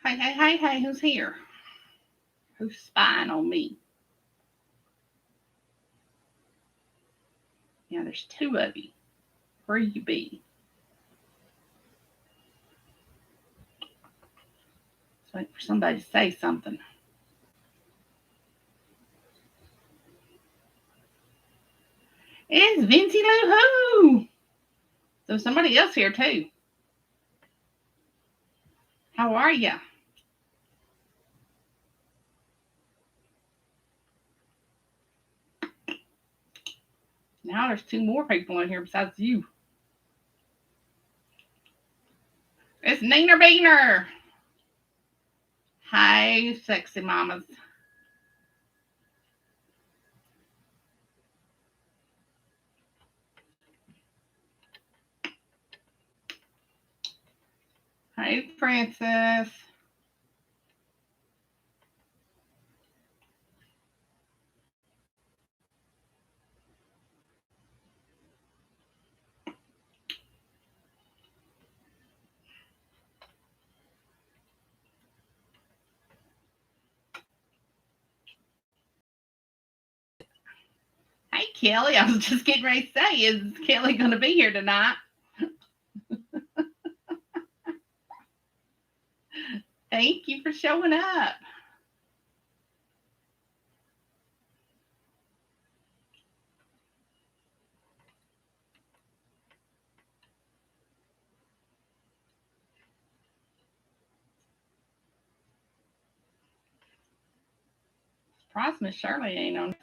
Hey, hey, hey, hey, who's here? Who's spying on me? Yeah, there's two of you. Where you be? Just wait for somebody to say something. It's Vincey Lou Who. So somebody else here too. How are ya? Now there's two more people in here besides you. It's Neener Beaner. Hi, sexy mamas. Hey, Princess. Hey, Kelly. I was just getting ready to say, is Kelly going to be here tonight? Thank you for showing up. Surprised Miss Shirley ain't on.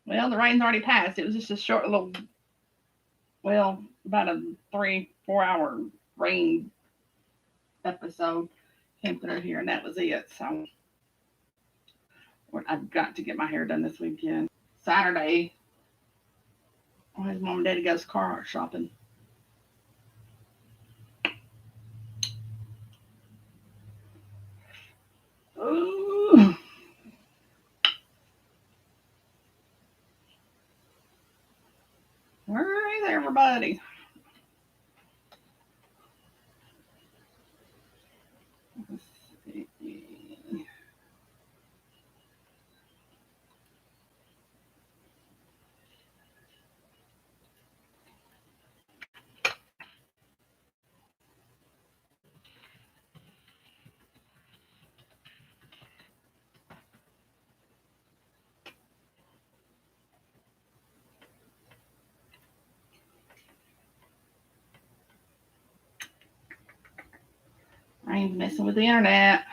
Well, the rain's already passed. It was just a short little, well, about a 3-4 hour rain episode came through here, and that was it. So I've got to get my hair done this weekend. Saturday, his mom and daddy goes car shopping. Ooh. Where is everybody? Let's see. I ain't messing with the internet.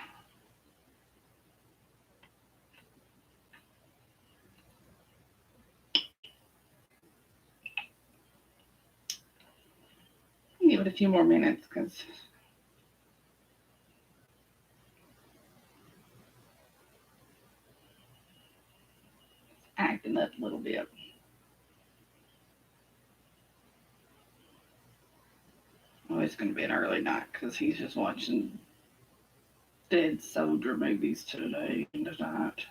Give it a few more minutes because it's acting up a little bit. Oh, it's going to be an early night because he's just watching dead soldier movies today and tonight.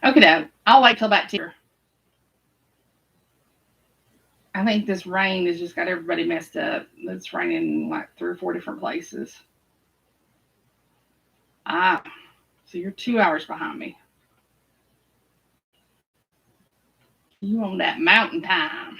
Okay, Dad. I'll wait till about 2. I think this rain has just got everybody messed up. It's raining like 3 or 4 different places. Ah, so you're 2 hours behind me. You on that mountain time.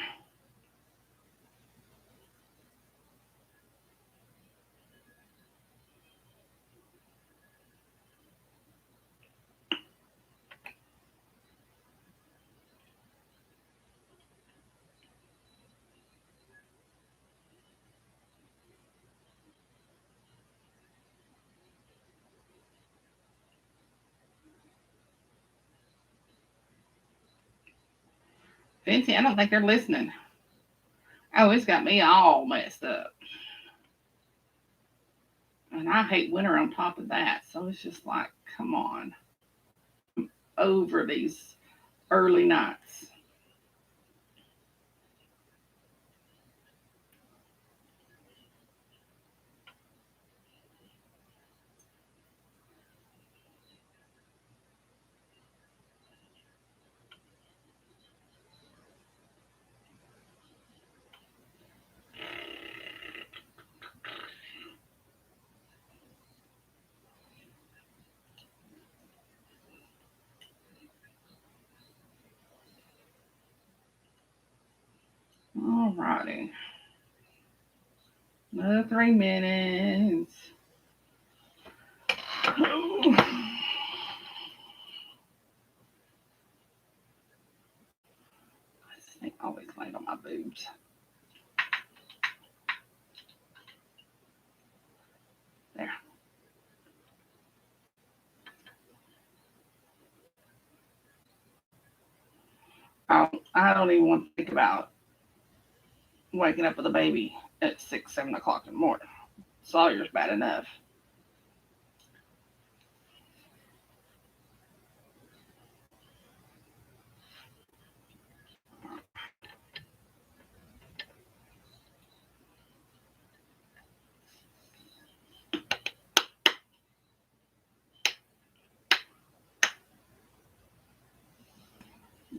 Fancy, I don't think they're listening. Oh, it's got me all messed up. And I hate winter on top of that. So it's just like, come on. Over these early nights. Alrighty. Another 3 minutes. This thing always laid on my boobs. There. I don't even want to think about waking up with a baby at 6, 7 o'clock in the morning. Sawyer's bad enough.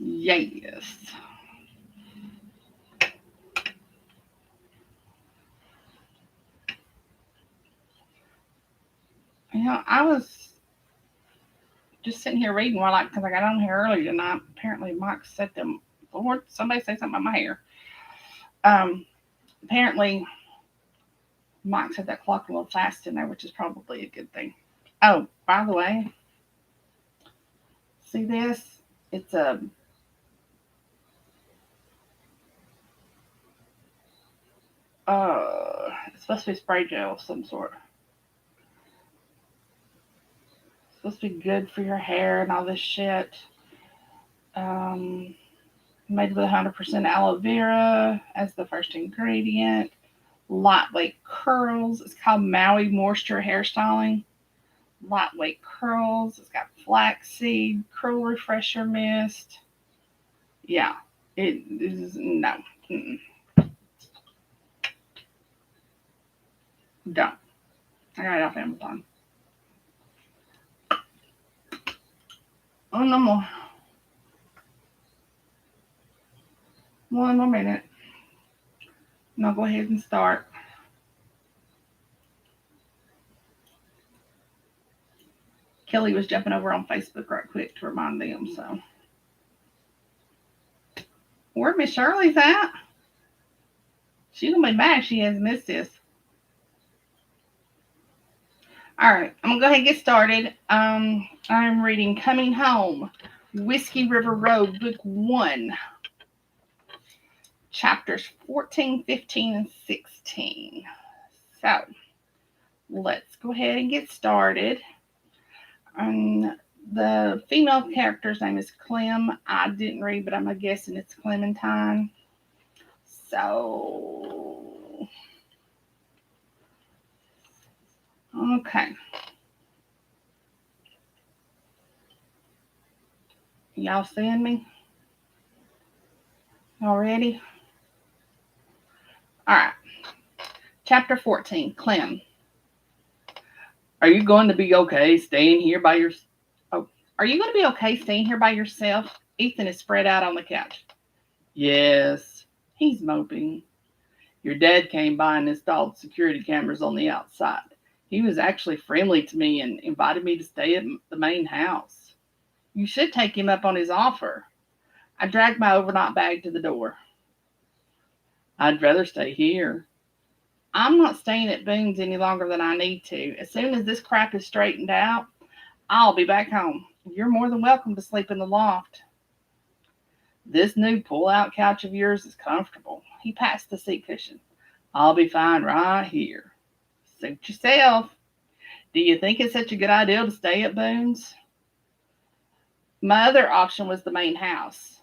Yes. I was just sitting here reading while because I got on here early tonight. Apparently, Mike set them. Lord, somebody say something about my hair. Apparently, Mike set that clock a little fast in there, which is probably a good thing. Oh, by the way, see this? It's it's supposed to be spray gel of some sort. It's supposed to be good for your hair and all this shit. Made with 100% aloe vera as the first ingredient. Lightweight curls. It's called Maui Moisture Hairstyling. Lightweight curls. It's got flaxseed, curl refresher mist. Yeah, it is no. Mm-mm. Don't. I got it off Amazon. Oh, no more. One more minute. And I'll go ahead and start. Kelly was jumping over on Facebook right quick to remind them, so. Where Miss Shirley's at? She's gonna be mad she has missed this. All right, I'm gonna go ahead and get started. I'm reading Coming Home, Whiskey River Road, Book 1, chapters 14, 15, and 16. So let's go ahead and get started. The female character's name is Clem. I didn't read, but I'm guessing it's Clementine. So, okay. Y'all seeing me? Y'all ready? All right. Chapter 14, Clem. Are you going to be okay staying here by yourself? Oh, are you going to be okay staying here by yourself? Ethan is spread out on the couch. Yes, he's moping. Your dad came by and installed security cameras on the outside. He was actually friendly to me and invited me to stay at the main house. You should take him up on his offer. I dragged my overnight bag to the door. I'd rather stay here. I'm not staying at Boone's any longer than I need to. As soon as this crap is straightened out, I'll be back home. You're more than welcome to sleep in the loft. This new pull-out couch of yours is comfortable. He passed the seat cushion. I'll be fine right here. Suit yourself. Do you think it's such a good idea to stay at Boone's? My other option was the main house.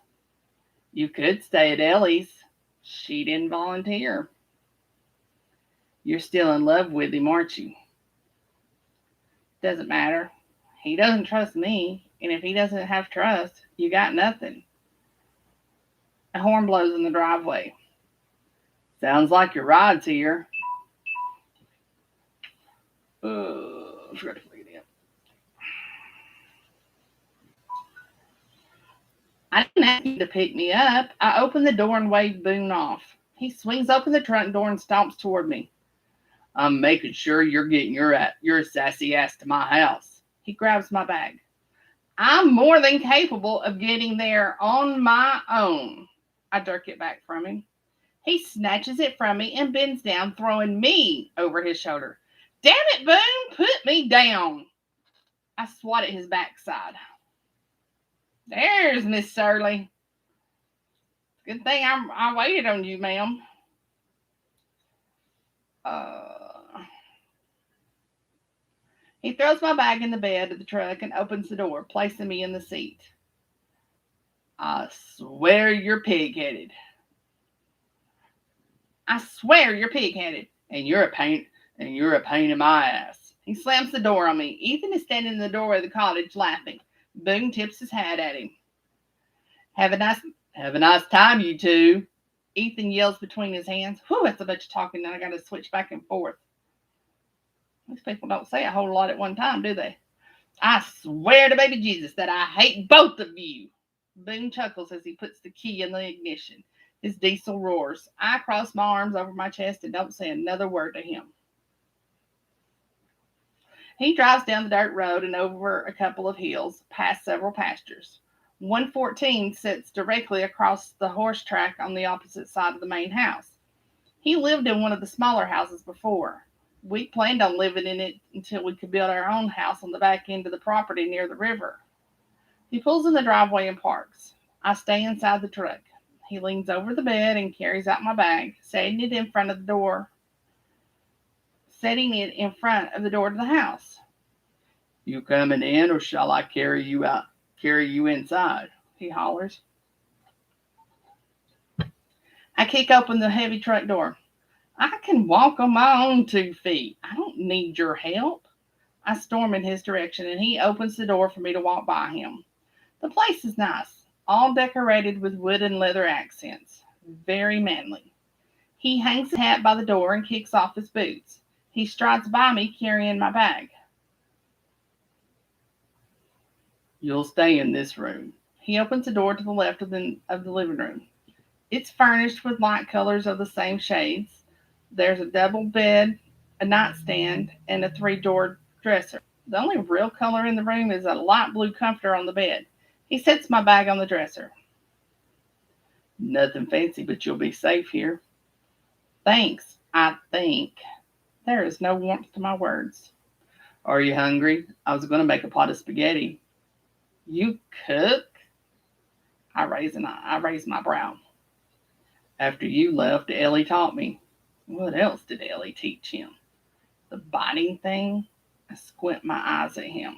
You could stay at Ellie's. She didn't volunteer. You're still in love with him, aren't you? Doesn't matter. He doesn't trust me, and if he doesn't have trust, you got nothing. A horn blows in the driveway. Sounds like your ride's here. I forgot to plug it in. I didn't ask you to pick me up. I opened the door and waved Boone off. He swings open the trunk door and stomps toward me. I'm making sure you're getting your sassy ass to my house. He grabs my bag. I'm more than capable of getting there on my own. I jerk it back from him. He snatches it from me and bends down, throwing me over his shoulder. Damn it, Boone, put me down. I swat at his backside. There's Miss Surly. Good thing I waited on you, ma'am. He throws my bag in the bed of the truck and opens the door, placing me in the seat. I swear you're pig-headed. And you're a pain in my ass. He slams the door on me. Ethan is standing in the doorway of the cottage laughing. Boone tips his hat at him. Have a nice time, you two. Ethan yells between his hands. Whew, that's a bunch of talking. Now I got to switch back and forth. These people don't say a whole lot at one time, do they? I swear to baby Jesus that I hate both of you. Boone chuckles as he puts the key in the ignition. His diesel roars. I cross my arms over my chest and don't say another word to him. He drives down the dirt road and over a couple of hills, past several pastures. 114 sits directly across the horse track on the opposite side of the main house. He lived in one of the smaller houses before. We planned on living in it until we could build our own house on the back end of the property near the river. He pulls in the driveway and parks. I stay inside the truck. He leans over the bed and carries out my bag, setting it in front of the door to the house. You coming in, or shall I carry you inside? He hollers. I kick open the heavy truck door. I can walk on my own 2 feet. I don't need your help. I storm in his direction, and he opens the door for me to walk by him. The place is nice, all decorated with wood and leather accents. Very manly. He hangs his hat by the door and kicks off his boots. He strides by me, carrying my bag. You'll stay in this room. He opens the door to the left of the living room. It's furnished with light colors of the same shades. There's a double bed, a nightstand, and a 3-door dresser. The only real color in the room is a light blue comforter on the bed. He sets my bag on the dresser. Nothing fancy, but you'll be safe here. Thanks, I think. There is no warmth to my words. Are you hungry? I was going to make a pot of spaghetti. You cook? I raise my brow. After you left, Ellie taught me. What else did Ellie teach him? The biting thing? I squint my eyes at him.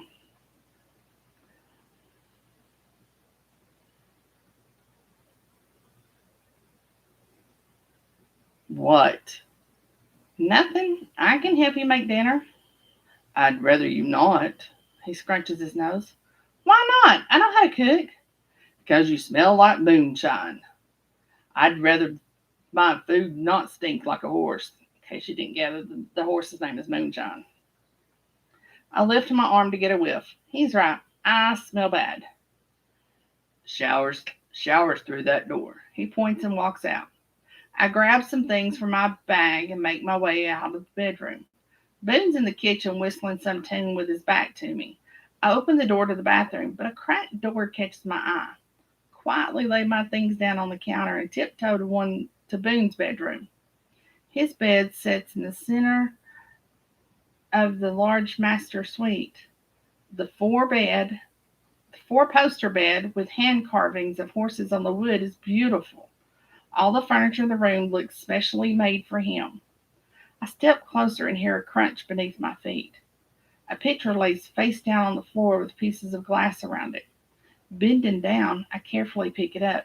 What? Nothing. I can help you make dinner. I'd rather you not. He scrunches his nose. Why not? I know how to cook. Because you smell like moonshine. I'd rather my food not stink like a horse. In case you didn't gather, the horse's name is Moonshine. I lift my arm to get a whiff. He's right. I smell bad. Showers through that door. He points and walks out. I grab some things from my bag and make my way out of the bedroom. Boone's in the kitchen whistling some tune with his back to me. I open the door to the bathroom, but a cracked door catches my eye. Quietly lay my things down on the counter and tiptoe to Boone's bedroom. His bed sits in the center of the large master suite. The 4-poster bed with hand carvings of horses on the wood is beautiful. All the furniture in the room looks specially made for him. I step closer and hear a crunch beneath my feet. A picture lays face down on the floor with pieces of glass around it. Bending down, I carefully pick it up.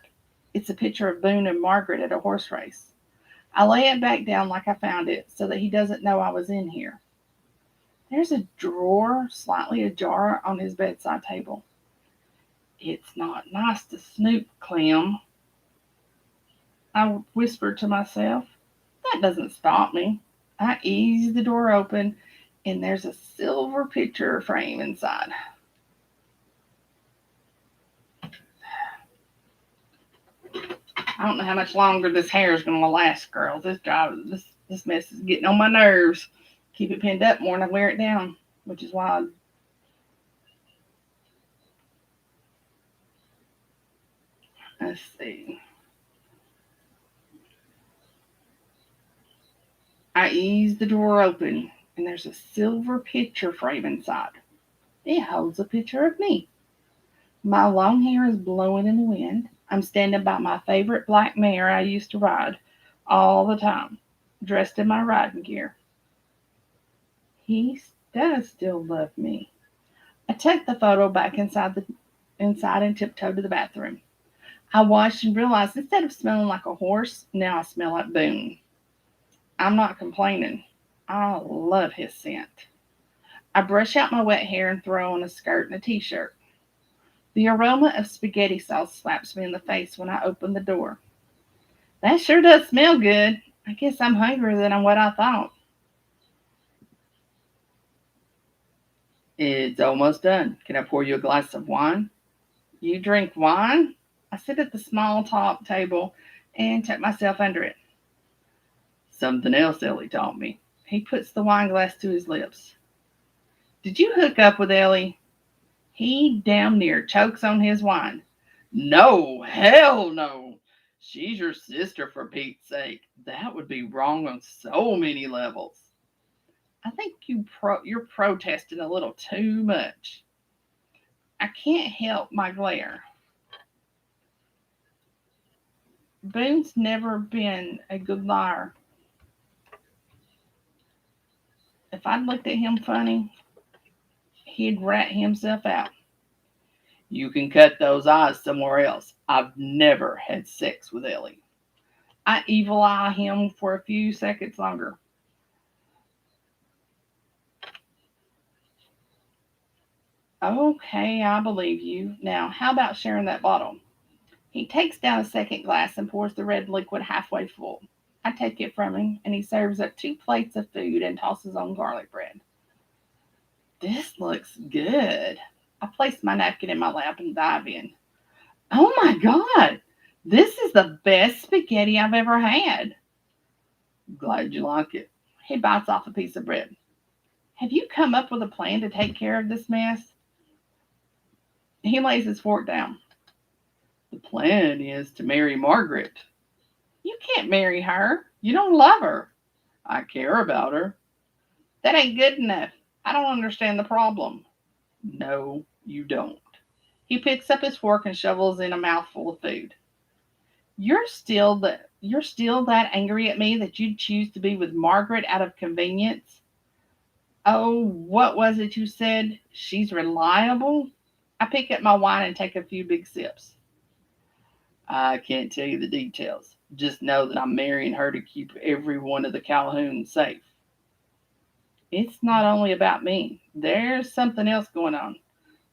It's a picture of Boone and Margaret at a horse race. I lay it back down like I found it so that he doesn't know I was in here. There's a drawer slightly ajar on his bedside table. It's not nice to snoop, Clem, I whispered to myself. That doesn't stop me. I ease the door open, and there's a silver picture frame inside. I don't know how much longer this hair is going to last, girls. This mess is getting on my nerves. Keep it pinned up more than I wear it down, which is why let's see. I ease the door open, and there's a silver picture frame inside. It holds a picture of me. My long hair is blowing in the wind. I'm standing by my favorite black mare I used to ride all the time, dressed in my riding gear. He does still love me. I tucked the photo back inside and tiptoed to the bathroom. I washed and realized instead of smelling like a horse, now I smell like Boone. I'm not complaining. I love his scent. I brush out my wet hair and throw on a skirt and a t-shirt. The aroma of spaghetti sauce slaps me in the face when I open the door. That sure does smell good. I guess I'm hungrier than what I thought. It's almost done. Can I pour you a glass of wine? You drink wine? I sit at the small top table and tuck myself under it. Something else Ellie taught me. He puts the wine glass to his lips. Did you hook up with Ellie? He damn near chokes on his wine. No, hell no. She's your sister, for Pete's sake. That would be wrong on so many levels. I think you're protesting a little too much. I can't help my glare. Boone's never been a good liar. If I'd looked at him funny, he'd rat himself out. You can cut those eyes somewhere else. I've never had sex with Ellie. I evil eye him for a few seconds longer. Okay, I believe you. Now, how about sharing that bottle? He takes down a second glass and pours the red liquid halfway full. I take it from him, and he serves up 2 plates of food and tosses on garlic bread. This looks good. I place my napkin in my lap and dive in. Oh my God! This is the best spaghetti I've ever had. Glad you like it. He bites off a piece of bread. Have you come up with a plan to take care of this mess? He lays his fork down. The plan is to marry Margaret. You can't marry her. You don't love her. I care about her. That ain't good enough. I don't understand the problem. No, you don't. He picks up his fork and shovels in a mouthful of food. You're still that angry at me that you'd choose to be with Margaret out of convenience? Oh, what was it you said? She's reliable? I pick up my wine and take a few big sips. I can't tell you the details. Just know that I'm marrying her to keep every one of the Calhouns safe. It's not only about me. There's something else going on.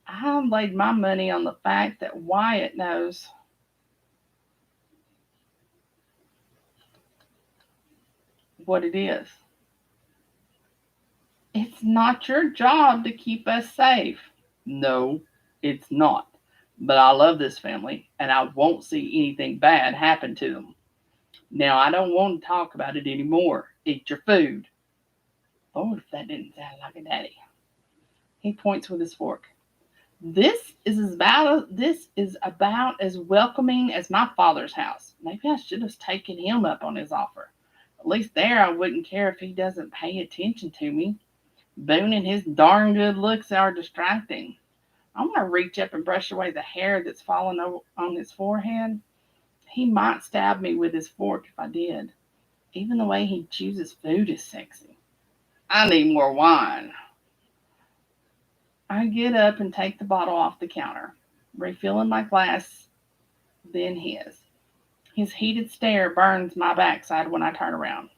I've laid my money on the fact that Wyatt knows what it is. It's not your job to keep us safe. No, it's not. But I love this family, and I won't see anything bad happen to them. Now, I don't want to talk about it anymore. Eat your food. Lord, if that didn't sound like a daddy. He points with his fork. This is about as welcoming as my father's house. Maybe I should have taken him up on his offer. At least there I wouldn't care if he doesn't pay attention to me. Boone and his darn good looks are distracting. I want to reach up and brush away the hair that's fallen on his forehead. He might stab me with his fork if I did. Even the way he chooses food is sexy. I need more wine. I get up and take the bottle off the counter, refilling my glass, then his. His heated stare burns my backside when I turn around.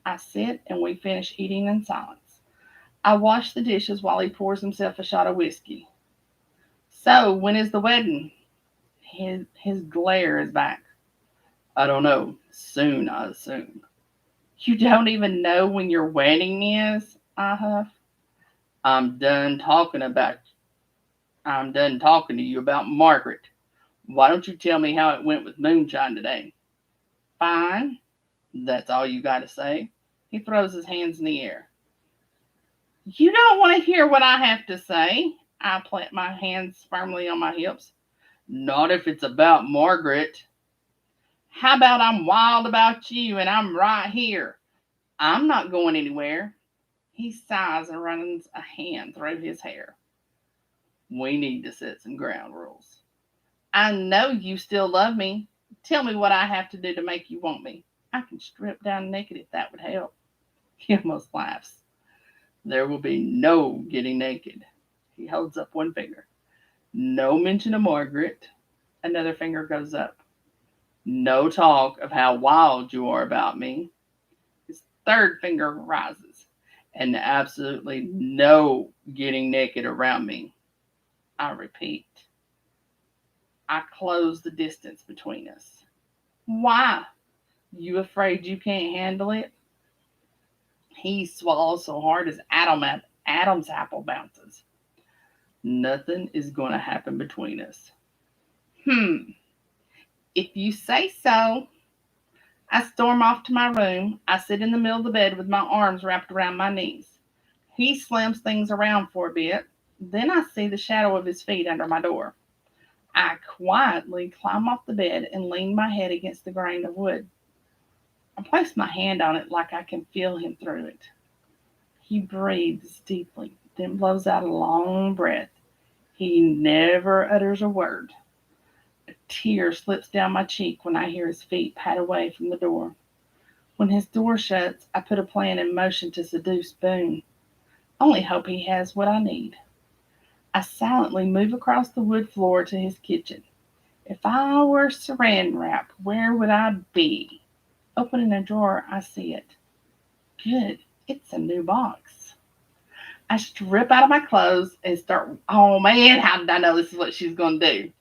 I sit and we finish eating in silence. I wash the dishes while he pours himself a shot of whiskey. So, when is the wedding? His glare is back. I don't know. Soon, I assume. You don't even know when your wedding is? I huff. I'm done talking about I'm done talking to you about Margaret. Why don't you tell me how it went with Moonshine today? Fine. That's all you got to say? He throws his hands in the air. You don't want to hear what I have to say? I plant my hands firmly on my hips. Not if it's about Margaret. How about I'm wild about you and I'm right here? I'm not going anywhere. He sighs and runs a hand through his hair. We need to set some ground rules. I know you still love me. Tell me what I have to do to make you want me. I can strip down naked if that would help. He almost laughs. There will be no getting naked. He holds up one finger. No mention of Margaret. Another finger goes up. No talk of how wild you are about me. His third finger rises. And absolutely no getting naked around me. I repeat. I close the distance between us. Why? You afraid you can't handle it? He swallows so hard his Adam's apple bounces. Nothing is going to happen between us. If you say so. I storm off to my room. I sit in the middle of the bed with my arms wrapped around my knees. He slams things around for a bit. Then I see the shadow of his feet under my door. I quietly climb off the bed and lean my head against the grain of wood. I place my hand on it like I can feel him through it. He breathes deeply, then blows out a long breath. He never utters a word. A tear slips down my cheek when I hear his feet pad away from the door. When his door shuts, I put a plan in motion to seduce Boone. Only hope he has what I need. I silently move across the wood floor to his kitchen. If I were saran wrap, where would I be? Opening a drawer, I see it. Good, it's a new box. I strip out of my clothes and start. Oh man, how did I know this is what she's going to do?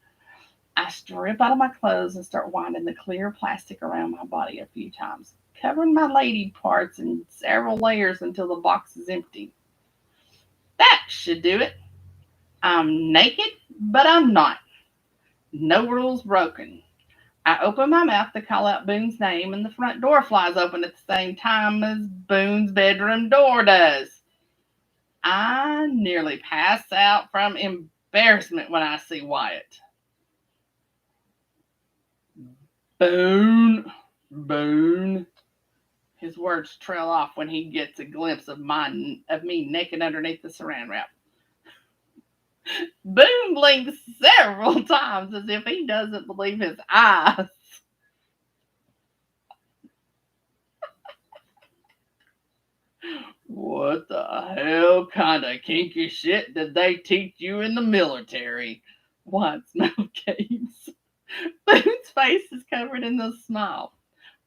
I strip out of my clothes and start winding the clear plastic around my body a few times, covering my lady parts in several layers until the box is empty. That should do it. I'm naked, but I'm not. No rules broken. I open my mouth to call out Boone's name, and the front door flies open at the same time as Boone's bedroom door does. I nearly pass out from embarrassment when I see Wyatt. Boone, Boone. His words trail off when he gets a glimpse of me naked underneath the saran wrap. Boone blinks several times as if he doesn't believe his eyes. What the hell kind of kinky shit did they teach you in the military? Wyatt's mouth gaze. Boone's face is covered in a smile.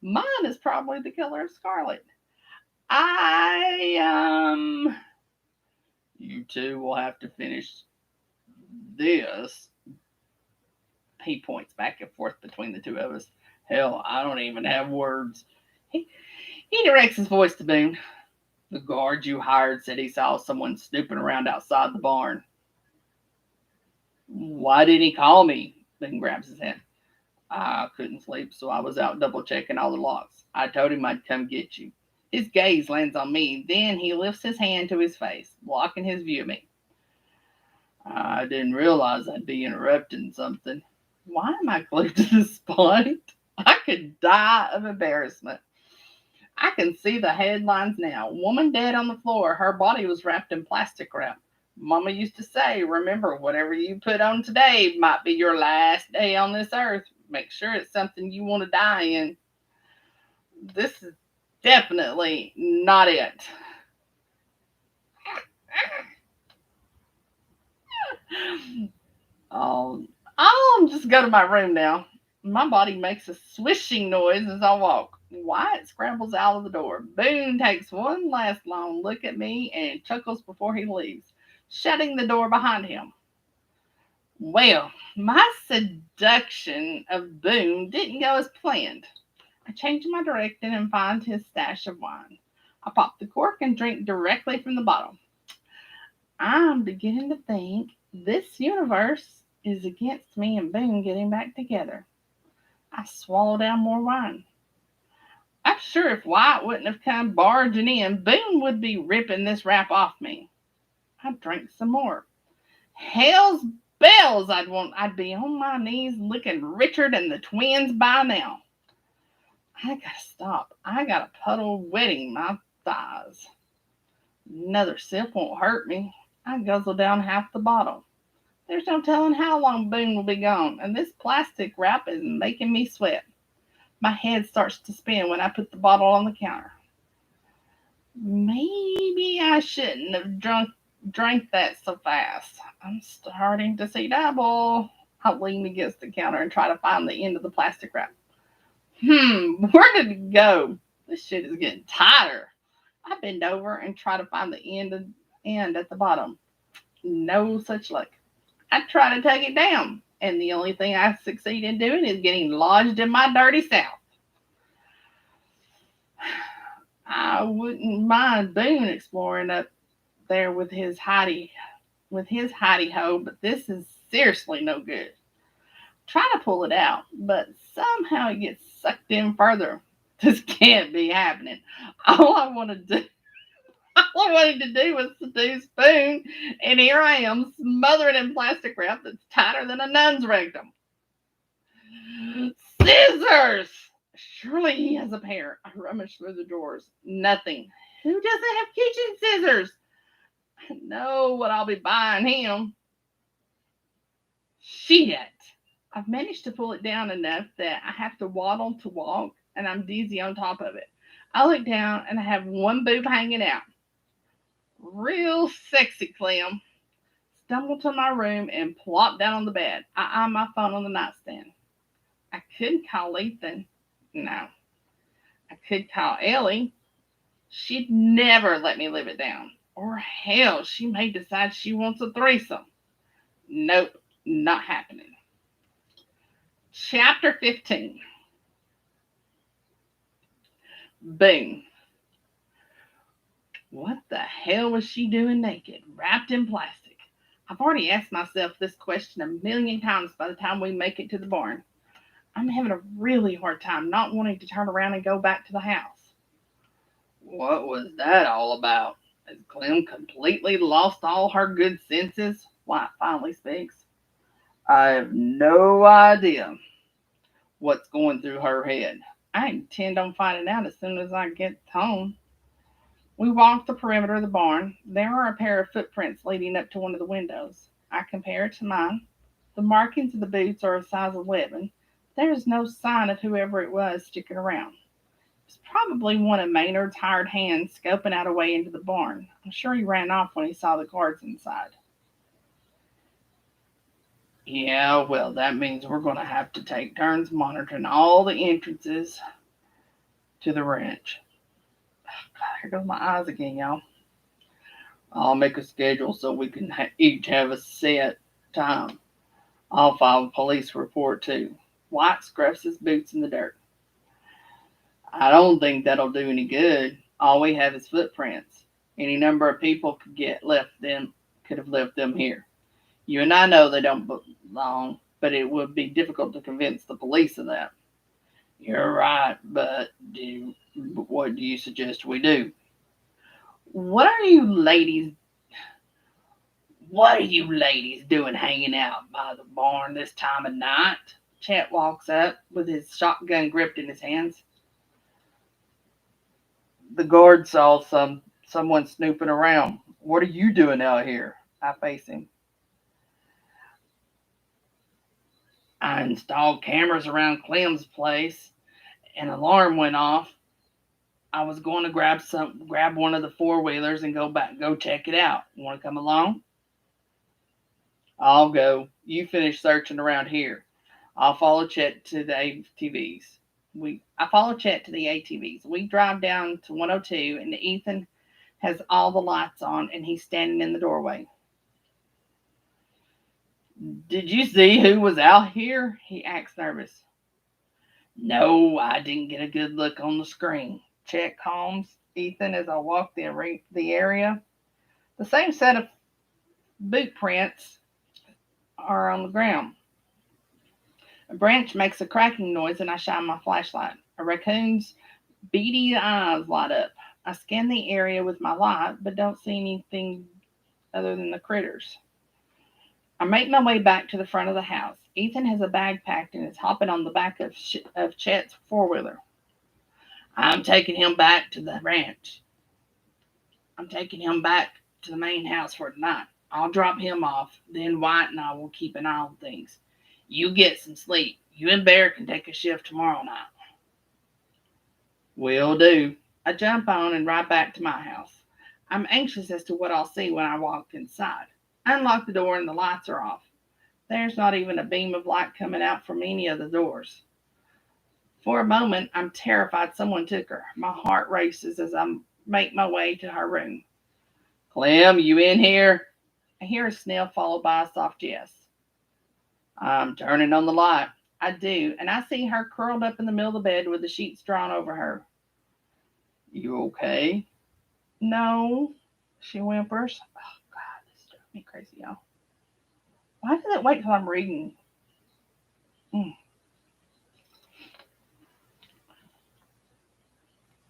Mine is probably the color of scarlet. You two will have to finish this. He points back and forth between the two of us. Hell, I don't even have words. He directs his voice to Boone. The guard you hired said he saw someone snooping around outside the barn. Why didn't he call me? Boone grabs his hand. I couldn't sleep, so I was out double checking all the locks. I told him I'd come get you. His gaze lands on me. Then he lifts his hand to his face, blocking his view of me. I didn't realize I'd be interrupting something. Why am I glued to the spot? I could die of embarrassment. I can see the headlines now. Woman dead on the floor. Her body was wrapped in plastic wrap. Mama used to say, remember, whatever you put on today might be your last day on this earth. Make sure it's something you want to die in. This is definitely not it. I'll just go to my room now. My body makes a swishing noise as I walk. Wyatt scrambles out of the door. Boone takes one last long look at me and chuckles before he leaves, shutting the door behind him. Well, my seduction of Boone didn't go as planned. I change my direction and find his stash of wine. I pop the cork and drink directly from the bottle. I'm beginning to think this universe is against me and Boone getting back together. I swallow down more wine. I'm sure if White wouldn't have come barging in, Boone would be ripping this wrap off me. I drank some more. Hell's bells! I'd be on my knees looking Richard and the twins by now. I gotta stop. I got a puddle wetting my thighs. Another sip won't hurt me. I guzzle down half the bottle. There's no telling how long Boone will be gone, and this plastic wrap is making me sweat. My head starts to spin when I put the bottle on the counter. Maybe I shouldn't have drank that so fast. I'm starting to see double. I lean against the counter and try to find the end of the plastic wrap. Where did it go? This shit is getting tighter. I bend over and try to find the end at the bottom. No such luck. I try to take it down, and the only thing I succeed in doing is getting lodged in my dirty south. I wouldn't mind Boone exploring up there with his hidey ho, but this is seriously no good. Try to pull it out, but somehow it gets sucked in further. This can't be happening. All I wanted to All I wanted to do was seduce Boone, and here I am smothered in plastic wrap that's tighter than a nun's rectum. Scissors! Surely he has a pair. I rummage through the drawers. Nothing. Who doesn't have kitchen scissors? I know what I'll be buying him. Shit! I've managed to pull it down enough that I have to waddle to walk, and I'm dizzy on top of it. I look down, and I have one boob hanging out. Real sexy, Clem. Stumble to my room and plop down on the bed. I eye my phone on the nightstand. I could call Ethan. No. I could call Ellie. She'd never let me live it down. Or hell, she may decide she wants a threesome. Nope, not happening. Chapter 15. Boom. What the hell was she doing naked, wrapped in plastic? I've already asked myself this question a million times by the time we make it to the barn. I'm having a really hard time not wanting to turn around and go back to the house. What was that all about? Has Clem completely lost all her good senses? White finally speaks. I have no idea what's going through her head. I intend on finding out as soon as I get home. We walk the perimeter of the barn. There are a pair of footprints leading up to one of the windows. I compare it to mine. The markings of the boots are a size 11. There is no sign of whoever it was sticking around. It's probably one of Maynard's hired hands scoping out a way into the barn. I'm sure he ran off when he saw the guards inside. Yeah, well, that means we're going to have to take turns monitoring all the entrances to the ranch. God, here goes my eyes again, y'all. I'll make a schedule so we can each have a set time. I'll file a police report too. White scruffs his boots in the dirt. I don't think that'll do any good. All we have is footprints. Any number of people could have left them here. You and I know they don't belong, but it would be difficult to convince the police of that. You're right, but what do you suggest we do? What are you ladies doing hanging out by the barn this time of night? Chet walks up with his shotgun gripped in his hands. The guard saw someone snooping around. What are you doing out here? I face him. I installed cameras around Clem's place. An alarm went off. I was going to grab one of the four-wheelers and go check it out. Want to come along? I'll go. You finish searching around here. I'll follow Chet to the ATVs. I follow Chet to the ATVs. We drive down to 102, and Ethan has all the lights on, and he's standing in the doorway. Did you see who was out here? He acts nervous. No, I didn't get a good look on the screen. Chet calms Ethan as I walk the area. The same set of boot prints are on the ground. A branch makes a cracking noise, and I shine my flashlight. A raccoon's beady eyes light up. I scan the area with my light, but don't see anything other than the critters. I make my way back to the front of the house. Ethan has a bag packed and is hopping on the back of Chet's four-wheeler. I'm taking him back to the ranch. I'm taking him back to the main house for tonight. I'll drop him off, then White and I will keep an eye on things. You get some sleep. You and Bear can take a shift tomorrow night. Will do. I jump on and ride back to my house. I'm anxious as to what I'll see when I walk inside. I unlock the door and the lights are off. There's not even a beam of light coming out from any of the doors. For a moment, I'm terrified someone took her. My heart races as I make my way to her room. Clem, you in here? I hear a sniff followed by a soft yes. I'm turning on the light. I do, and I see her curled up in the middle of the bed with the sheets drawn over her. You okay? No, she whimpers. Oh, God, this drove me crazy, y'all. Why does it wait till I'm reading?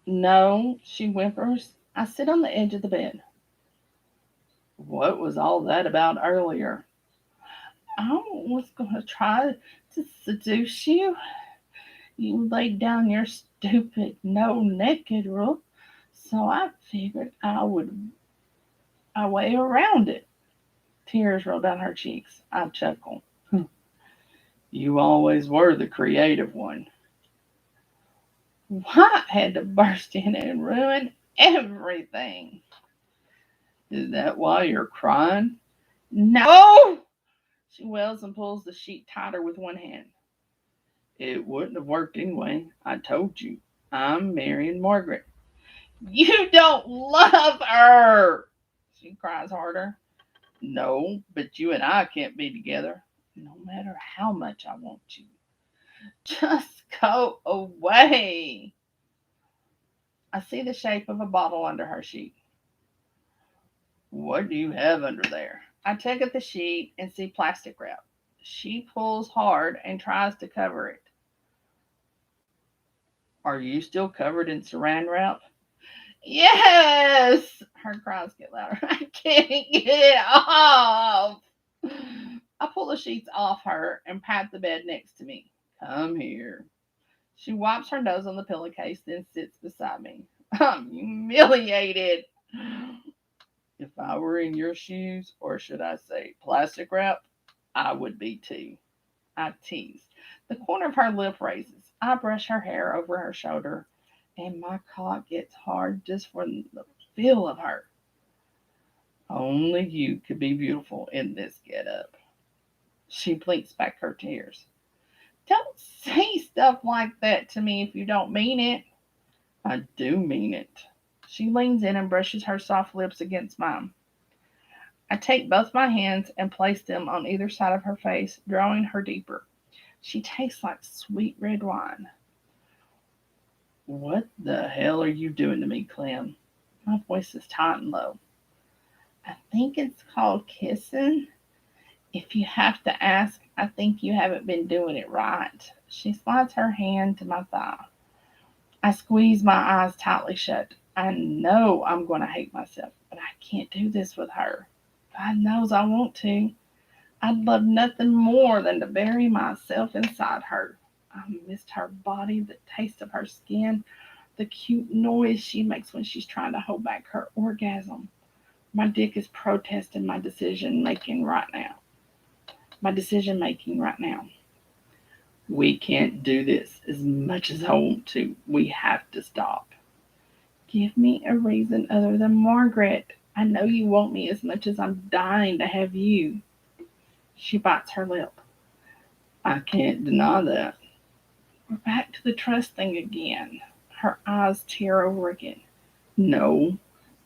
No, she whimpers. I sit on the edge of the bed. What was all that about earlier? I was going to try to seduce you. You laid down your stupid no naked rule, so I figured I would a way around it. Tears roll down her cheeks. I chuckle. You always were the creative one. White had to burst in and ruin everything. Is that why you're crying? No! She wails and pulls the sheet tighter with one hand. It wouldn't have worked anyway. I told you. I'm marrying Margaret. You don't love her! She cries harder. No, but you and I can't be together, no matter how much I want you. Just go away. I see the shape of a bottle under her sheet. What do you have under there? I take at the sheet and see plastic wrap. She pulls hard and tries to cover it. Are you still covered in saran wrap? Yes! Her cries get louder. I can't get it off. I pull the sheets off her and pat the bed next to me. Come here. She wipes her nose on the pillowcase, then sits beside me. I'm humiliated. If I were in your shoes, or should I say plastic wrap, I would be too. I tease. The corner of her lip raises. I brush her hair over her shoulder, and my cock gets hard just from the feel of her. Only you could be beautiful in this getup. She blinks back her tears. Don't say stuff like that to me if you don't mean it. I do mean it. She leans in and brushes her soft lips against mine. I take both my hands and place them on either side of her face, drawing her deeper. She tastes like sweet red wine. What the hell are you doing to me, Clem? My voice is tight and low. I think it's called kissing. If you have to ask, I think you haven't been doing it right. She slides her hand to my thigh. I squeeze my eyes tightly shut. I know I'm going to hate myself, but I can't do this with her. God knows I want to. I'd love nothing more than to bury myself inside her. I missed her body, the taste of her skin, the cute noise she makes when she's trying to hold back her orgasm. My dick is protesting my decision making right now. We can't do this as much as I want to. We have to stop. Give me a reason other than Margaret. I know you want me as much as I'm dying to have you. She bites her lip. I can't deny that. We're back to the trust thing again. Her eyes tear over again. No,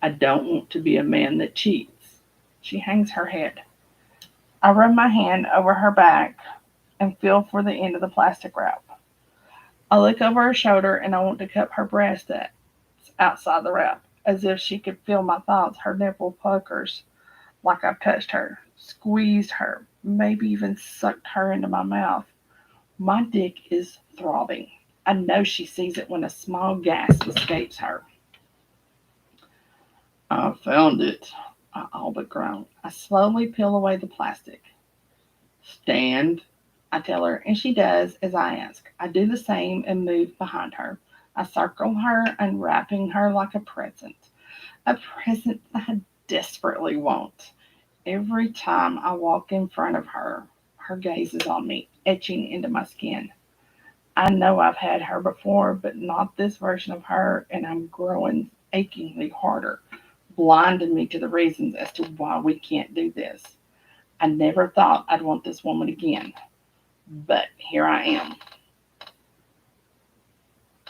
I don't want to be a man that cheats. She hangs her head. I run my hand over her back and feel for the end of the plastic wrap. I look over her shoulder and I want to cup her breast that's outside the wrap, as if she could feel my thoughts. Her nipple puckers like I've touched her, squeezed her, maybe even sucked her into my mouth. My dick is throbbing. I know she sees it when a small gasp escapes her. I found it, I all but groan. I slowly peel away the plastic. Stand, I tell her, and she does as I ask. I do the same and move behind her. I circle her, unwrapping her like a present. A present I desperately want. Every time I walk in front of her, her gaze is on me, etching into my skin. I know I've had her before, but not this version of her, and I'm growing achingly harder, blinding me to the reasons as to why we can't do this. I never thought I'd want this woman again, but here I am,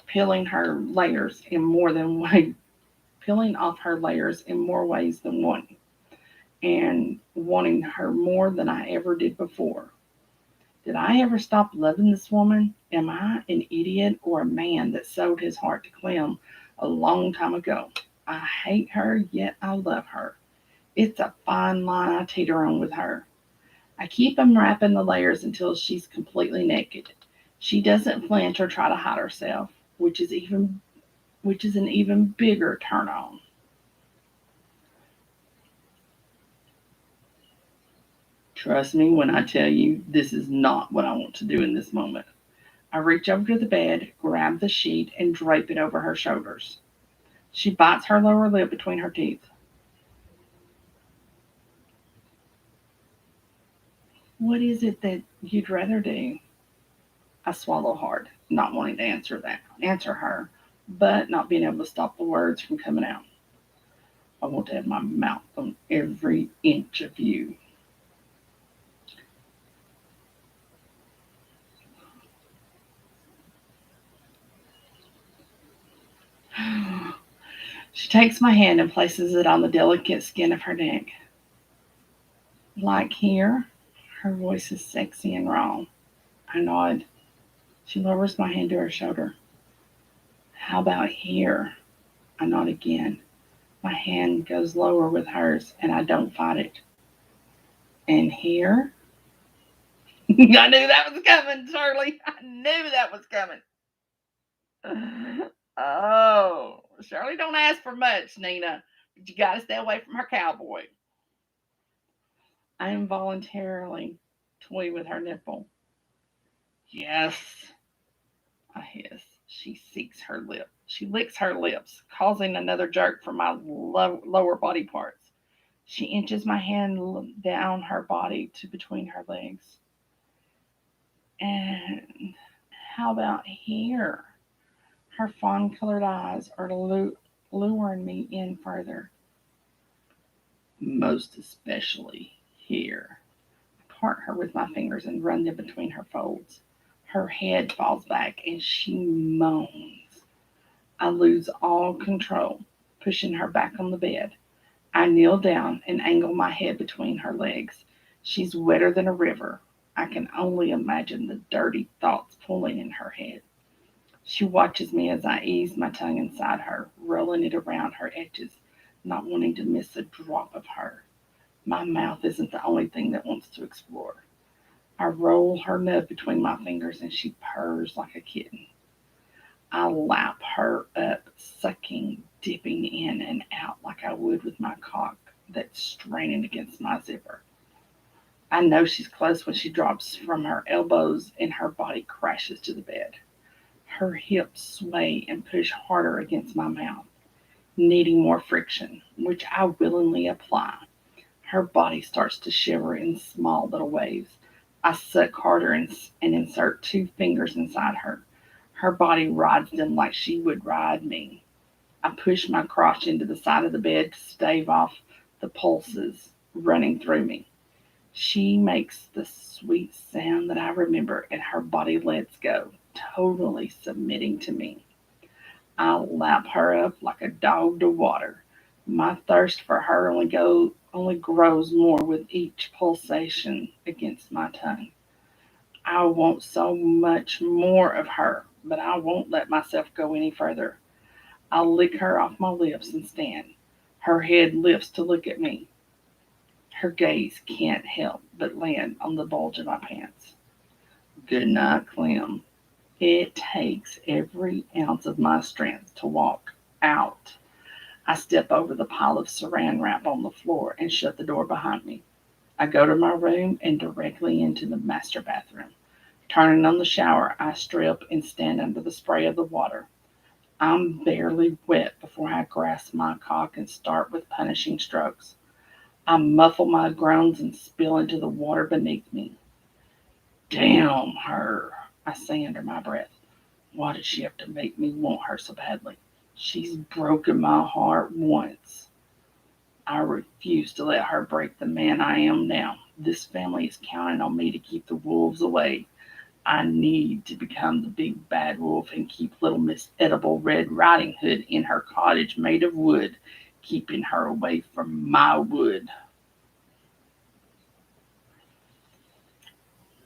peeling her layers in more than one, peeling off her layers in more ways than one, and wanting her more than I ever did before. Did I ever stop loving this woman? Am I an idiot or a man that sold his heart to Clem a long time ago? I hate her, yet I love her. It's a fine line I teeter on with her. I keep unwrapping the layers until she's completely naked. She doesn't flinch or try to hide herself, which is an even bigger turn on. Trust me when I tell you this is not what I want to do in this moment. I reach over to the bed, grab the sheet, and drape it over her shoulders. She bites her lower lip between her teeth. What is it that you'd rather do? I swallow hard, not wanting to answer her, but not being able to stop the words from coming out. I want to have my mouth on every inch of you. She takes my hand and places it on the delicate skin of her neck. Like here? Her voice is sexy and raw. I nod. She lowers my hand to her shoulder. How about here? I nod again. My hand goes lower with hers, and I don't fight it. And here? I knew that was coming, Shirley. I knew that was coming. Oh, Shirley don't ask for much, Nina. But you gotta stay away from her cowboy. I involuntarily toy with her nipple. Yes, I hiss. She seeks her lip. She licks her lips, causing another jerk from my lower body parts. She inches my hand down her body to between her legs. And how about here? Her fawn colored eyes are luring me in further. Most especially here. I part her with my fingers and run them between her folds. Her head falls back and she moans. I lose all control, pushing her back on the bed. I kneel down and angle my head between her legs. She's wetter than a river. I can only imagine the dirty thoughts pulling in her head. She watches me as I ease my tongue inside her, rolling it around her edges, not wanting to miss a drop of her. My mouth isn't the only thing that wants to explore. I roll her nub between my fingers and she purrs like a kitten. I lap her up, sucking, dipping in and out like I would with my cock that's straining against my zipper. I know she's close when she drops from her elbows and her body crashes to the bed. Her hips sway and push harder against my mouth, needing more friction, which I willingly apply. Her body starts to shiver in small little waves. I suck harder and insert two fingers inside her. Her body rides them like she would ride me. I push my crotch into the side of the bed to stave off the pulses running through me. She makes the sweet sound that I remember, and her body lets go, totally submitting to me. I lap her up like a dog to water. My thirst for her only grows more with each pulsation against my tongue. I want so much more of her, but I won't let myself go any further. I lick her off my lips and stand. Her head lifts to look at me. Her gaze can't help but land on the bulge of my pants. Good night, Clem. It takes every ounce of my strength to walk out. I step over the pile of saran wrap on the floor and shut the door behind me. I go to my room and directly into the master bathroom. Turning on the shower, I strip and stand under the spray of the water. I'm barely wet before I grasp my cock and start with punishing strokes. I muffle my groans and spill into the water beneath me. Damn her, I say under my breath. Why does she have to make me want her so badly? She's broken my heart once. I refuse to let her break the man I am now. This family is counting on me to keep the wolves away. I need to become the big bad wolf and keep little Miss Edible Red Riding Hood in her cottage made of wood, keeping her away from my wood.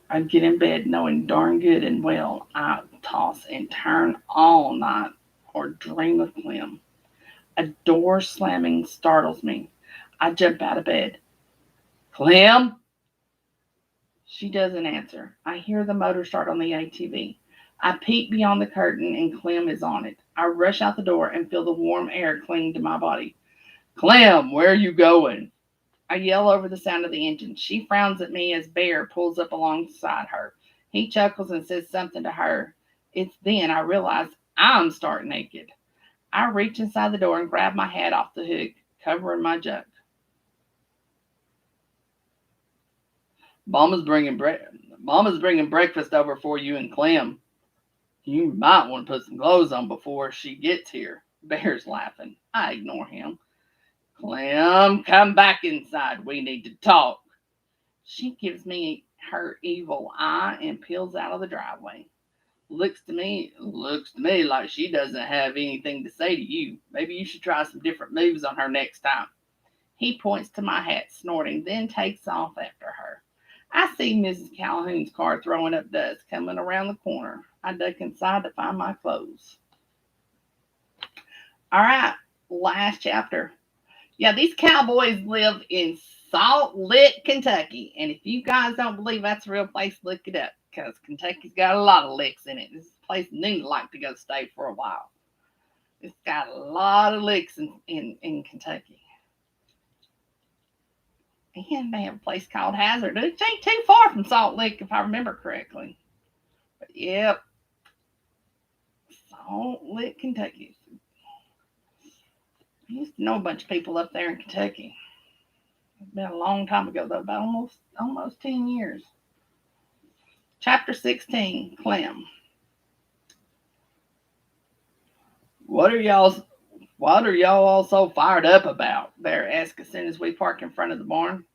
I'd get in bed knowing darn good and well I'd toss and turn all night or dream of Clem. A door slamming startles me. I jump out of bed. Clem? She doesn't answer. I hear the motor start on the ATV. I peek beyond the curtain and Clem is on it. I rush out the door and feel the warm air cling to my body. Clem, where are you going? I yell over the sound of the engine. She frowns at me as Bear pulls up alongside her. He chuckles and says something to her. It's then I realize I'm stark naked. I reach inside the door and grab my hat off the hook, covering my junk. Mama's bringing breakfast over for you and Clem. You might want to put some clothes on before she gets here. Bear's laughing. I ignore him. Clem, come back inside. We need to talk. She gives me her evil eye and peels out of the driveway. Looks to me like she doesn't have anything to say to you. Maybe you should try some different moves on her next time. He points to my hat, snorting, then takes off after her. I see Mrs. Calhoun's car throwing up dust coming around the corner. I duck inside to find my clothes. All right, last chapter. Yeah, these cowboys live in Salt Lick, Kentucky. And if you guys don't believe that's a real place, look it up. Because Kentucky's got a lot of licks in it. This is a place Nina like to go stay for a while. It's got a lot of licks in Kentucky. And they have a place called Hazard. It ain't too far from Salt Lick, if I remember correctly. But yep, Salt Lick, Kentucky. I used to know a bunch of people up there in Kentucky. It's been a long time ago, though, about almost 10 years. Chapter 16, Clem. What are y'all all so fired up about? Bear asks as soon as we park in front of the barn.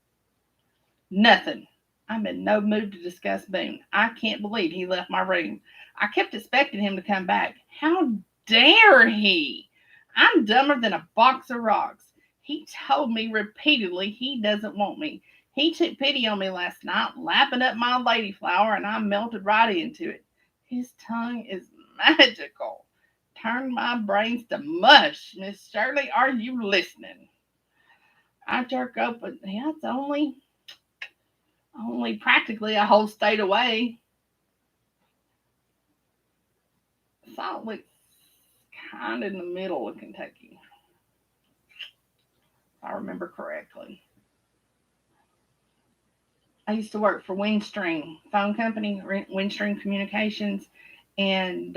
Nothing. I'm in no mood to discuss Boone. I can't believe he left my room. I kept expecting him to come back. How dare he? I'm dumber than a box of rocks. He told me repeatedly he doesn't want me. He took pity on me last night, lapping up my lady flower, and I melted right into it. His tongue is magical. Turned my brains to mush. Miss Shirley, are you listening? I jerk open. Yeah, it's only practically a whole state away. Salt Lake's kind of in the middle of Kentucky, if I remember correctly. I used to work for Windstream Phone Company, Windstream Communications, and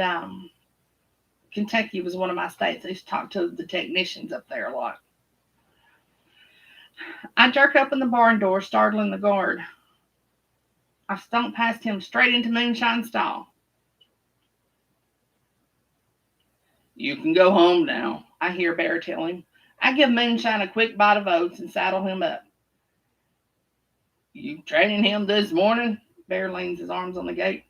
Kentucky was one of my states. I used to talk to the technicians up there a lot. I jerk open the barn door, startling the guard. I stomped past him straight into Moonshine's stall. You can go home now, I hear Bear tell him. I give Moonshine a quick bite of oats and saddle him up. You training him this morning? Bear leans his arms on the gate.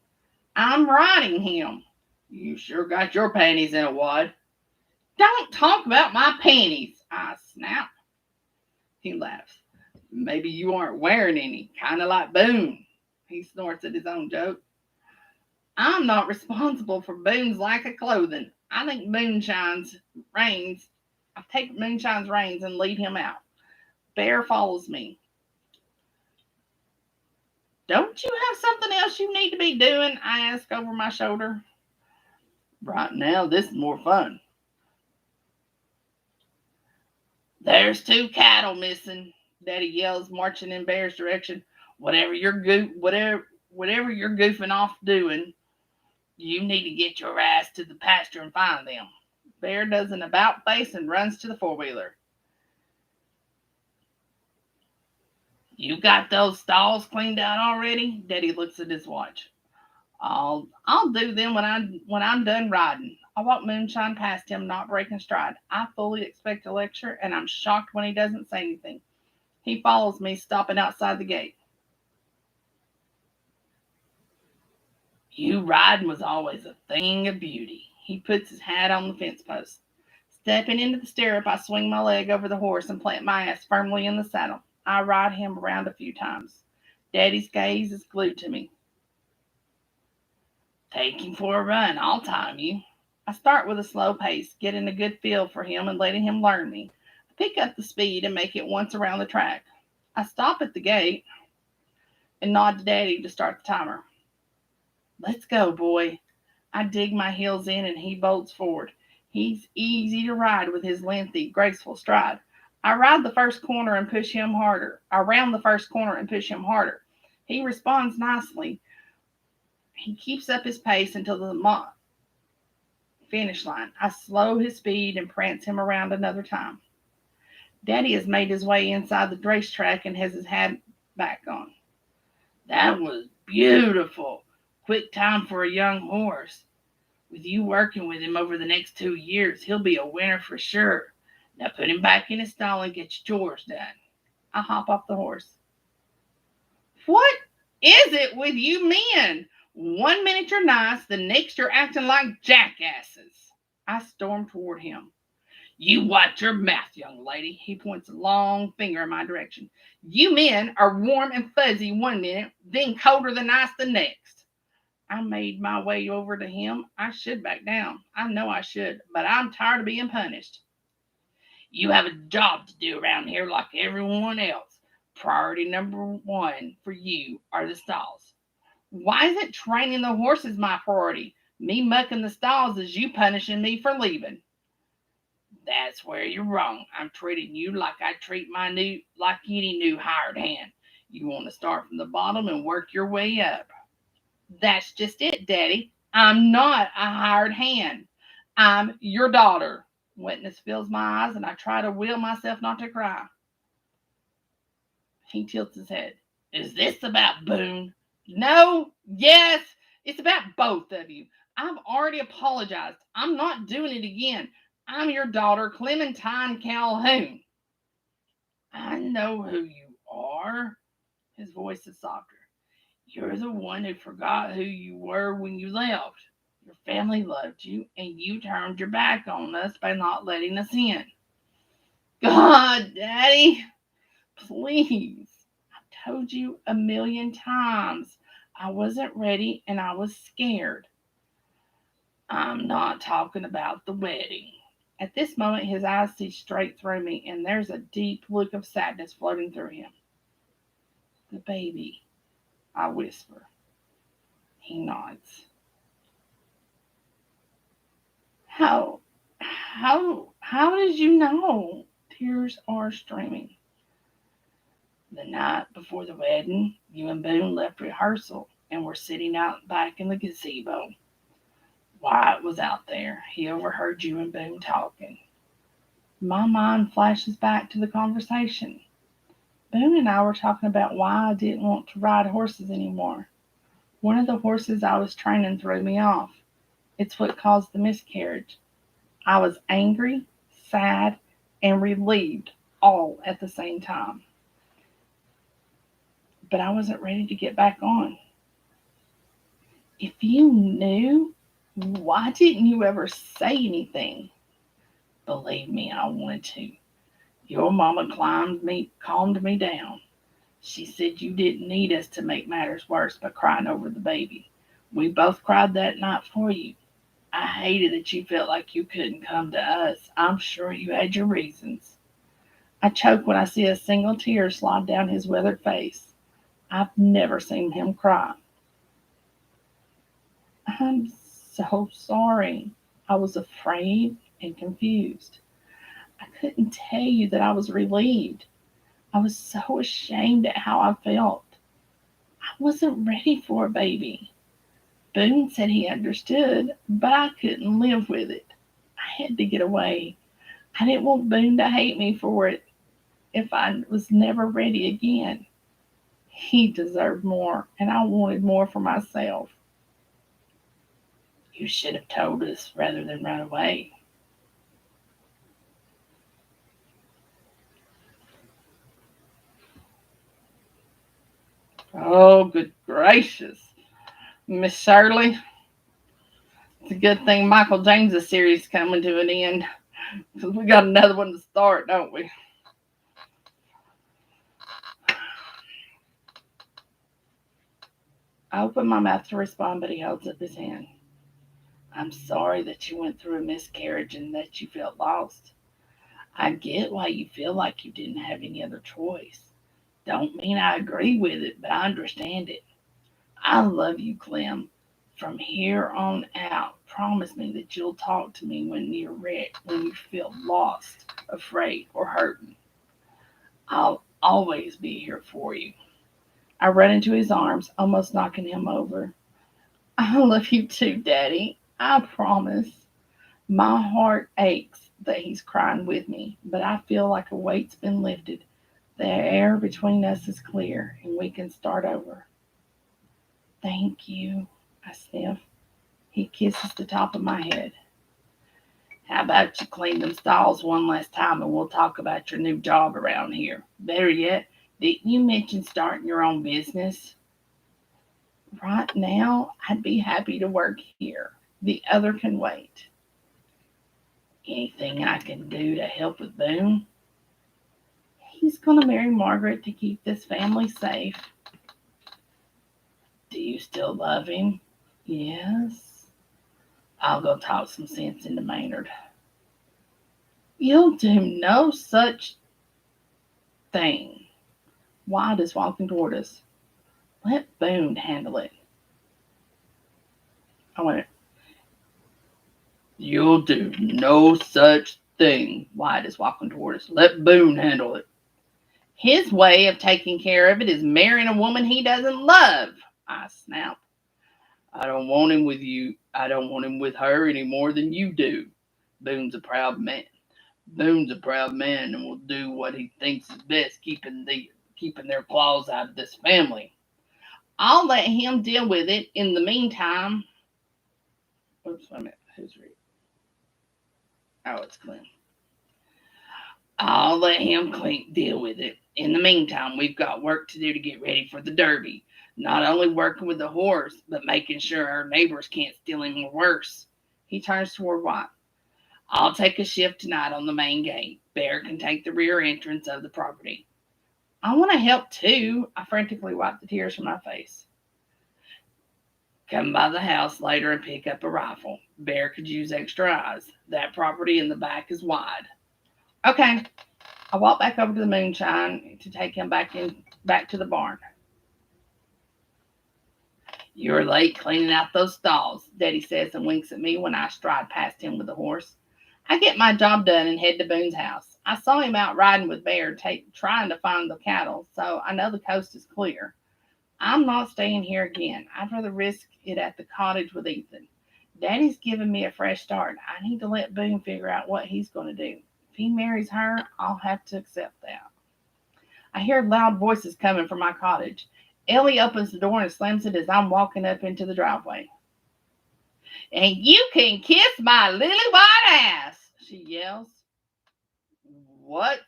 I'm riding him. You sure got your panties in a wad. Don't talk about my panties, I snap. He laughs. Maybe you aren't wearing any, kind of like Boone. He snorts at his own joke. I'm not responsible for Boone's lack of clothing. I think I take Moonshine's reins and lead him out. Bear follows me. Don't you have something else you need to be doing? I ask over my shoulder. Right now, this is more fun. There's 2 cattle missing, Daddy yells, marching in Bear's direction. Whatever you're goofing off doing, you need to get your ass to the pasture and find them. Bear does an about face and runs to the 4-wheeler. You got those stalls cleaned out already? Daddy looks at his watch. I'll do them when I'm done riding. I walk Moonshine past him, not breaking stride. I fully expect a lecture, and I'm shocked when he doesn't say anything. He follows me, stopping outside the gate. You riding was always a thing of beauty. He puts his hat on the fence post. Stepping into the stirrup, I swing my leg over the horse and plant my ass firmly in the saddle. I ride him around a few times. Daddy's gaze is glued to me. Take him for a run. I'll time you. I start with a slow pace, getting a good feel for him and letting him learn me. I pick up the speed and make it once around the track. I stop at the gate and nod to Daddy to start the timer. Let's go, boy. I dig my heels in and he bolts forward. He's easy to ride with his lengthy, graceful stride. I ride the first corner and push him harder. I round the first corner and push him harder. He responds nicely. He keeps up his pace until the finish line. I slow his speed and prance him around another time. Daddy has made his way inside the racetrack and has his hat back on. That was beautiful. Quick time for a young horse. With you working with him over the next 2 years, he'll be a winner for sure. Now put him back in his stall and get your chores done. I hop off the horse. What is it with you men? 1 minute you're nice, the next you're acting like jackasses. I storm toward him. You watch your mouth, young lady. He points a long finger in my direction. You men are warm and fuzzy 1 minute, then colder than ice the next. I made my way over to him. I should back down. I know I should, but I'm tired of being punished. You have a job to do around here like everyone else. Priority number 1 for you are the stalls. Why isn't training the horses my priority? Me mucking the stalls is you punishing me for leaving. That's where you're wrong. I'm treating you like I treat like any new hired hand. You want to start from the bottom and work your way up. That's just it, Daddy. I'm not a hired hand. I'm your daughter. Wetness fills my eyes and I try to will myself not to cry. He tilts his head. Is this about Boone? No, yes, it's about both of you. I've already apologized. I'm not doing it again. I'm your daughter, Clementine Calhoun. I know who you are. His voice is softer. You're the one who forgot who you were when you left. Your family loved you, and you turned your back on us by not letting us in. God, Daddy, please. I've told you a million times. I wasn't ready, and I was scared. I'm not talking about the wedding. At this moment, his eyes see straight through me, and there's a deep look of sadness floating through him. The baby, I whisper. He nods. How did you know? Tears are streaming. The night before the wedding, you and Boone left rehearsal and were sitting out back in the gazebo. Wyatt was out there. He overheard you and Boone talking. My mind flashes back to the conversation. Boone and I were talking about why I didn't want to ride horses anymore. One of the horses I was training threw me off. It's what caused the miscarriage. I was angry, sad, and relieved all at the same time. but I wasn't ready to get back on. If you knew, why didn't you ever say anything? Believe me, I wanted to. Your mama calmed me down. She said you didn't need us to make matters worse by crying over the baby. We both cried that night for you. I hated that you felt like you couldn't come to us. I'm sure you had your reasons. I choke when I see a single tear slide down his weathered face. I've never seen him cry. I'm so sorry. I was afraid and confused. I couldn't tell you that I was relieved. I was so ashamed at how I felt. I wasn't ready for a baby. Boone said he understood, but I couldn't live with it. I had to get away. I didn't want Boone to hate me for it if I was never ready again. He deserved more, and I wanted more for myself. You should have told us rather than run away. Oh, good gracious. Miss Shirley, it's a good thing Michael James's series is coming to an end because we got another one to start, don't we? I open my mouth to respond, but he holds up his hand. I'm sorry that you went through a miscarriage and that you felt lost. I get why you feel like you didn't have any other choice. Don't mean I agree with it, but I understand it. I love you, Clem. From here on out, promise me that you'll talk to me when you're ready, when you feel lost, afraid, or hurting. I'll always be here for you. I run into his arms, almost knocking him over. I love you too, Daddy. I promise. My heart aches that he's crying with me, but I feel like a weight's been lifted. The air between us is clear, and we can start over. Thank you, I sniff. He kisses the top of my head. How about you clean them stalls one last time and we'll talk about your new job around here? Better yet, didn't you mention starting your own business? Right now, I'd be happy to work here. The other can wait. Anything I can do to help with Boone? He's going to marry Margaret to keep this family safe. Do you still love him? Yes. I'll go talk some sense into Maynard. You'll do no such thing. Wyatt is walking toward us. Let Boone handle it. I went, You'll do no such thing. Wyatt is walking toward us. Let Boone handle it. His way of taking care of it is marrying a woman he doesn't love. I snap. I don't want him with you. I don't want him with her any more than you do. Boone's a proud man. Boone's a proud man and will do what he thinks is best, keeping their claws out of this family. I'll let him deal with it. In the meantime, oops, wait a minute. Who's reading? Oh, it's Clem. I'll let him deal with it. In the meantime, we've got work to do to get ready for the Derby. Not only working with the horse, but making sure our neighbors can't steal him or worse. He turns toward White. I'll take a shift tonight on the main gate. Bear can take the rear entrance of the property. I want to help too. I frantically wipe the tears from my face. Come by the house later and pick up a rifle. Bear could use extra eyes. That property in the back is wide. Okay. I walk back over to the moonshine to take him back to the barn. You're late cleaning out those stalls, Daddy says and winks at me when I stride past him with the horse. I get my job done and head to Boone's house. I saw him out riding with Bear, trying to find the cattle, so I know the coast is clear. I'm not staying here again. I'd rather risk it at the cottage with Ethan. Daddy's giving me a fresh start. I need to let Boone figure out what he's going to do. If he marries her, I'll have to accept that. I hear loud voices coming from my cottage. Ellie opens the door and slams it as I'm walking up into the driveway. And you can kiss my lily white ass, she yells. What's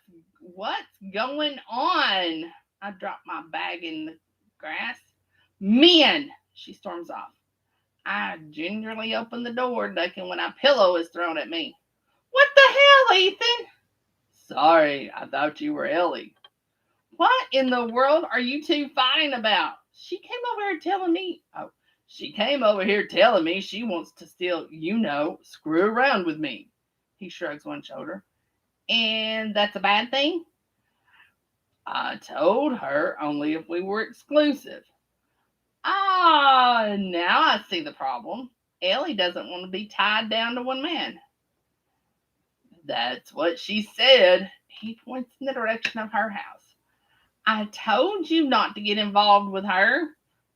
going on? I drop my bag in grass. Men, she storms off. I gingerly open the door, ducking when a pillow is thrown at me. What the hell, Ethan? Sorry, I thought you were Ellie. What in the world are you two fighting about? She came over here telling me. Oh, she came over here telling me she wants to still, screw around with me. He shrugs one shoulder. And that's a bad thing? I told her only if we were exclusive. Ah, now I see the problem. Ellie doesn't want to be tied down to one man. That's what she said. He points in the direction of her house. I told you not to get involved with her.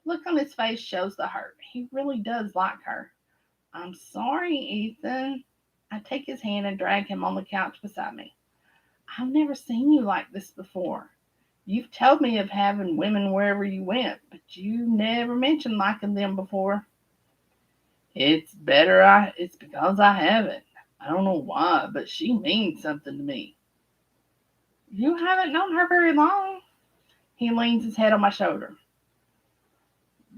Look on his face shows the hurt. He really does like her. I'm sorry, Ethan. I take his hand and drag him on the couch beside me. I've never seen you like this before. You've told me of having women wherever you went, but you never mentioned liking them before. It's because I haven't. I don't know why, but she means something to me. You haven't known her very long. He leans his head on my shoulder.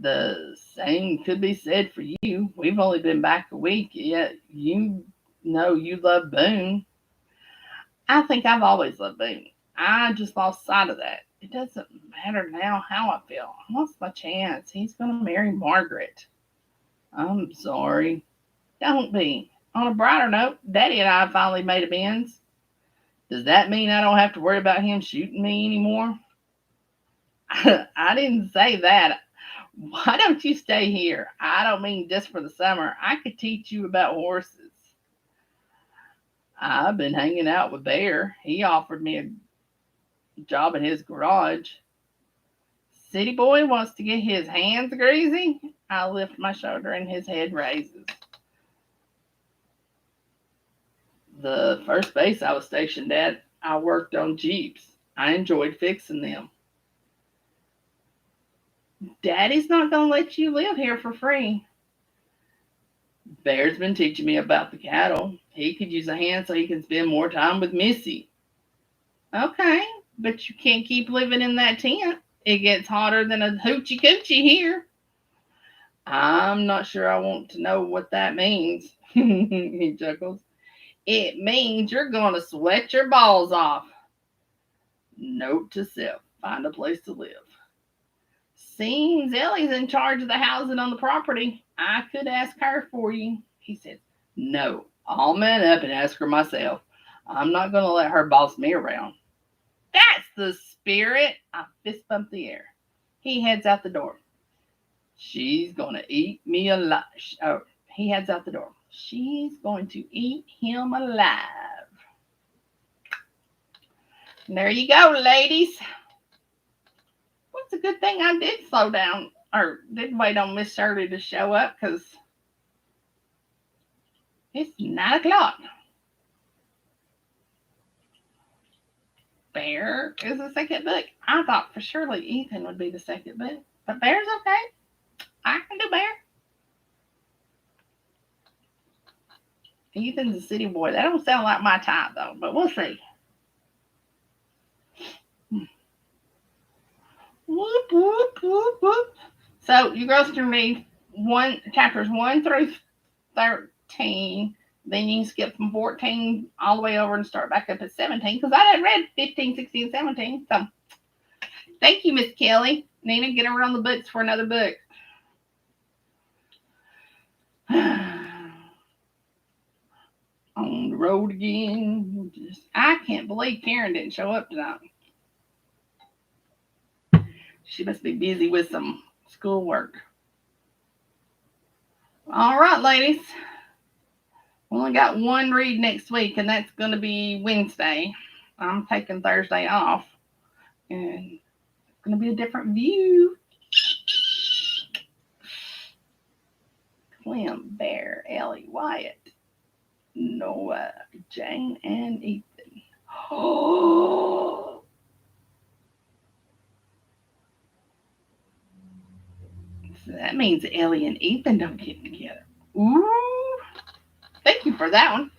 The same could be said for you. We've only been back a week, yet you know you love Boone. I think I've always loved Boone. I just lost sight of that. It doesn't matter now how I feel. I lost my chance. He's going to marry Margaret. I'm sorry. Don't be. On a brighter note, Daddy and I finally made amends. Does that mean I don't have to worry about him shooting me anymore? I didn't say that. Why don't you stay here? I don't mean just for the summer. I could teach you about horses. I've been hanging out with Bear. He offered me a job in his garage. City boy wants to get his hands greasy? I lift my shoulder and his head raises. The first base I was stationed at, I worked on Jeeps. I enjoyed fixing them. Daddy's not going to let you live here for free. Bear's been teaching me about the cattle. He could use a hand so he can spend more time with Missy. Okay, but you can't keep living in that tent. It gets hotter than a hoochie coochie here. I'm not sure I want to know what that means. He chuckles. It means you're going to sweat your balls off. Note to self, find a place to live. Seems Ellie's in charge of the housing on the property. I could ask her for you. He says, no, I'll man up and ask her myself. I'm not going to let her boss me around. That's the spirit. I fist bump the air. He heads out the door. She's going to eat me alive. Oh, he heads out the door. She's going to eat him alive. And there you go, ladies. It's a good thing I did slow down or did wait on Miss Shirley to show up because it's 9 o'clock. Bear is the second book. I thought for surely Ethan would be the second book, but Bear's okay. I can do Bear. Ethan's a city boy. That don't sound like my type though, but we'll see. Whoop, whoop, whoop, whoop. So you girls can read chapters 1 through 13. Then you can skip from 14 all the way over and start back up at 17 because I hadn't read 15, 16, 17. So thank you, Miss Kelly. Nina, get her on the books for another book. On the road again. I can't believe Karen didn't show up tonight. She must be busy with some schoolwork. All right, ladies. We only got one read next week, and that's going to be Wednesday. I'm taking Thursday off, and it's going to be a different view. Clem, Bear, Ellie, Wyatt, Noah, Jane, and Ethan. Oh! So that means Ellie and Ethan don't get together. Ooh! Thank you for that one.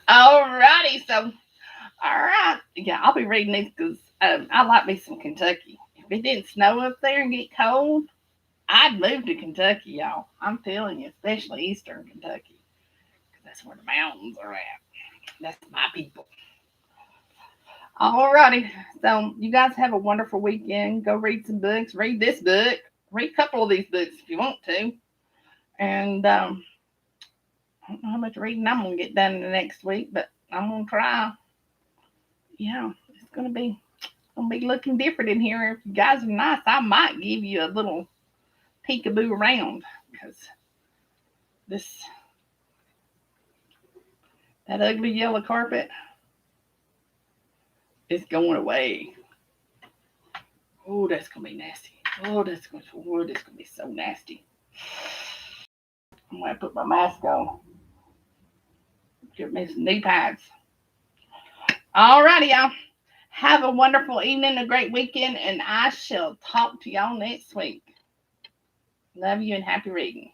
Alrighty, so all right, yeah, I'll be reading these because I like me some Kentucky. If it didn't snow up there and get cold, I'd move to Kentucky, y'all. I'm telling you, especially Eastern Kentucky, because that's where the mountains are at. That's my people. Alrighty, so you guys have a wonderful weekend. Go read some books. Read this book. Read a couple of these books if you want to. And I don't know how much reading I'm gonna get done in the next week, but I'm gonna try. Yeah, it's gonna be looking different in here. If you guys are nice, I might give you a little peekaboo around because this that ugly yellow carpet is going away. Oh, that's gonna be nasty. Oh, that's gonna be so nasty. I'm gonna put my mask on. Get me some knee pads. Alrighty, y'all. Have a wonderful evening, a great weekend, and I shall talk to y'all next week. Love you and happy reading.